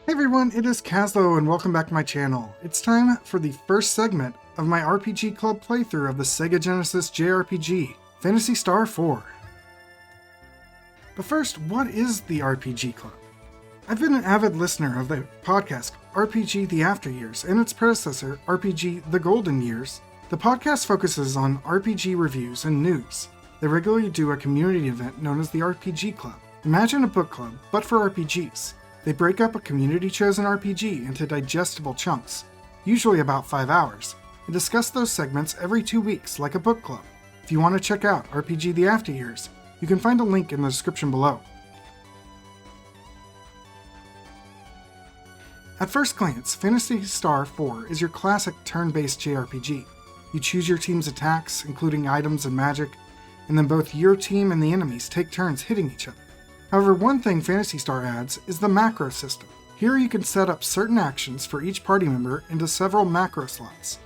Hey everyone, it is Caslo and welcome back to my channel. It's time for the first segment of my RPG Club playthrough of the Sega Genesis JRPG, Phantasy Star 4. But first, what is the RPG Club? I've been an avid listener of the podcast RPG The After Years and its predecessor, RPG The Golden Years. The podcast focuses on RPG reviews and news. They regularly do a community event known as the RPG Club. Imagine a book club, but for RPGs. They break up a community-chosen RPG into digestible chunks, usually about 5 hours, and discuss those segments every 2 weeks like a book club. If you want to check out RPG The After Years, you can find a link in the description below. At first glance, Phantasy Star 4 is your classic turn-based JRPG. You choose your team's attacks, including items and magic, and then both your team and the enemies take turns hitting each other. However, one thing Phantasy Star adds is the macro system. Here you can set up certain actions for each party member into several macro slots.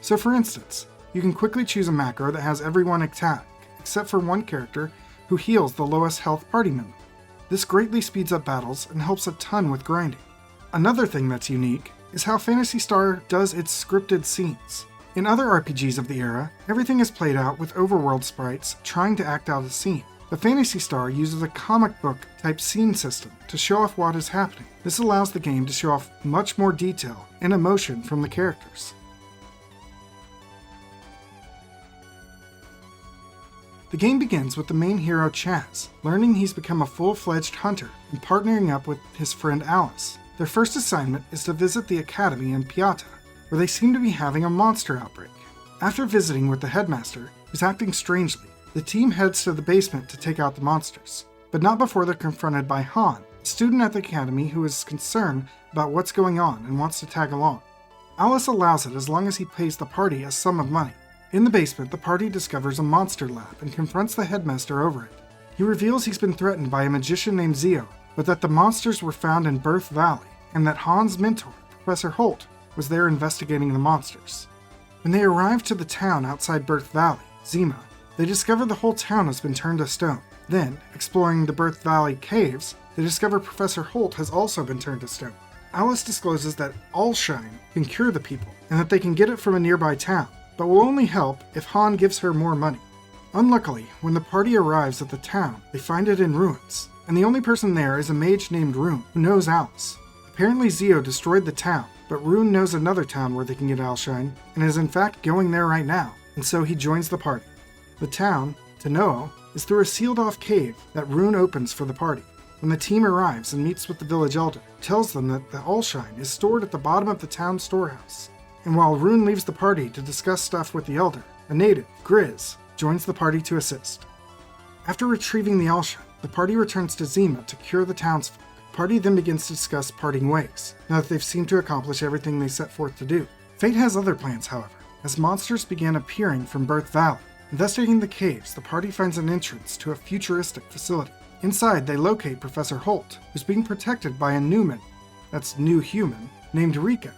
So for instance, you can quickly choose a macro that has everyone attack, except for one character who heals the lowest health party member. This greatly speeds up battles and helps a ton with grinding. Another thing that's unique is how Phantasy Star does its scripted scenes. In other RPGs of the era, everything is played out with overworld sprites trying to act out a scene. The Phantasy Star uses a comic book type scene system to show off what is happening. This allows the game to show off much more detail and emotion from the characters. The game begins with the main hero Chaz, learning he's become a full-fledged hunter and partnering up with his friend Alice. Their first assignment is to visit the academy in Piata, where they seem to be having a monster outbreak. After visiting with the headmaster, who's acting strangely, the team heads to the basement to take out the monsters, but not before they're confronted by Han, a student at the academy who is concerned about what's going on and wants to tag along. Alice allows it as long as he pays the party a sum of money. In the basement, the party discovers a monster lab and confronts the headmaster over it. He reveals he's been threatened by a magician named Zio, but that the monsters were found in Birth Valley, and that Han's mentor, Professor Holt, was there investigating the monsters. When they arrive to the town outside Birth Valley, Zima, they discover the whole town has been turned to stone. Then, exploring the Birth Valley caves, they discover Professor Holt has also been turned to stone. Alice discloses that Allshine can cure the people, and that they can get it from a nearby town, but will only help if Han gives her more money. Unluckily, when the party arrives at the town, they find it in ruins, and the only person there is a mage named Rune, who knows Alice. Apparently Zio destroyed the town, but Rune knows another town where they can get Allshine, and is in fact going there right now, and so he joins the party. The town, Tanoa, is through a sealed-off cave that Rune opens for the party. When the team arrives and meets with the village elder, tells them that the Allshine is stored at the bottom of the town storehouse. And while Rune leaves the party to discuss stuff with the elder, a native, Grizz, joins the party to assist. After retrieving the Allshine, the party returns to Zima to cure the townsfolk. The party then begins to discuss parting ways, now that they've seemed to accomplish everything they set forth to do. Fate has other plans, however, as monsters begin appearing from Birth Valley. Investigating the caves, the party finds an entrance to a futuristic facility. Inside, they locate Professor Holt, who's being protected by a new human, named Rika.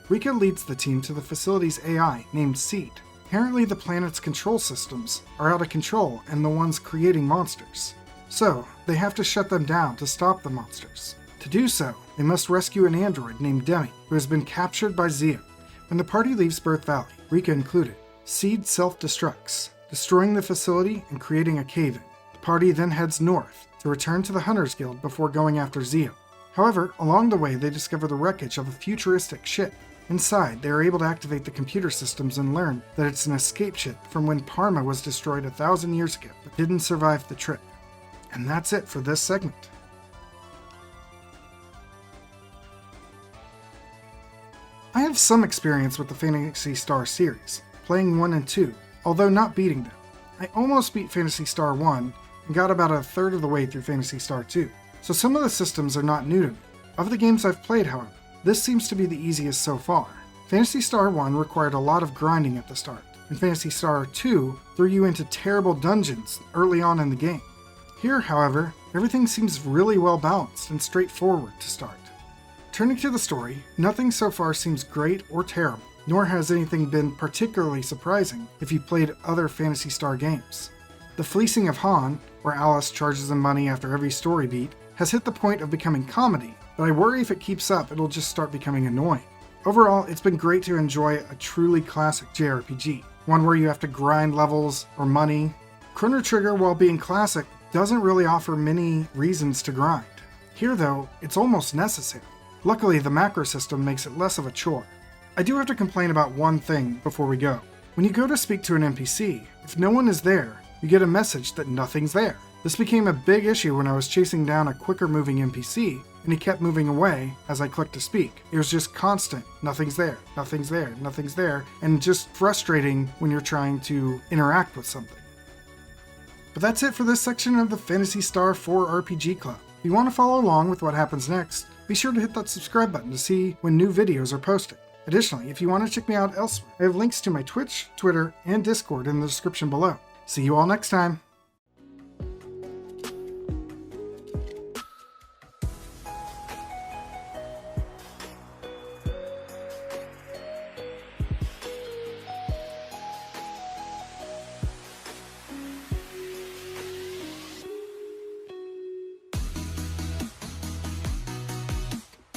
Rika leads the team to the facility's AI, named Seed. Apparently the planet's control systems are out of control and the ones creating monsters. So, they have to shut them down to stop the monsters. To do so, they must rescue an android named Demi, who has been captured by Zio. When the party leaves Birth Valley, Rika included, Seed self-destructs, destroying the facility and creating a cave-in. The party then heads north to return to the Hunters Guild before going after Zio. However, along the way they discover the wreckage of a futuristic ship. Inside, they are able to activate the computer systems and learn that it's an escape ship from when Parma was destroyed 1,000 years ago, but didn't survive the trip. And that's it for this segment. I have some experience with the Phantasy Star series, playing 1 and 2, although not beating them. I almost beat Phantasy Star 1 and got about a third of the way through Phantasy Star 2, so some of the systems are not new to me. Of the games I've played, however, this seems to be the easiest so far. Phantasy Star 1 required a lot of grinding at the start, and Phantasy Star 2 threw you into terrible dungeons early on in the game. Here, however, everything seems really well balanced and straightforward to start. Turning to the story, nothing so far seems great or terrible, nor has anything been particularly surprising if you played other Phantasy Star games. The fleecing of Han, where Alice charges him money after every story beat, has hit the point of becoming comedy, but I worry if it keeps up, it'll just start becoming annoying. Overall, it's been great to enjoy a truly classic JRPG, one where you have to grind levels or money. Chrono Trigger, while being classic, doesn't really offer many reasons to grind. Here though, it's almost necessary. Luckily, the macro system makes it less of a chore. I do have to complain about one thing before we go. When you go to speak to an NPC, if no one is there, you get a message that nothing's there. This became a big issue when I was chasing down a quicker moving NPC, and he kept moving away as I clicked to speak. It was just constant, nothing's there, nothing's there, nothing's there, and just frustrating when you're trying to interact with something. But that's it for this section of the Phantasy Star 4 RPG Club. If you want to follow along with what happens next, be sure to hit that subscribe button to see when new videos are posted. Additionally, if you want to check me out elsewhere, I have links to my Twitch, Twitter, and Discord in the description below. See you all next time!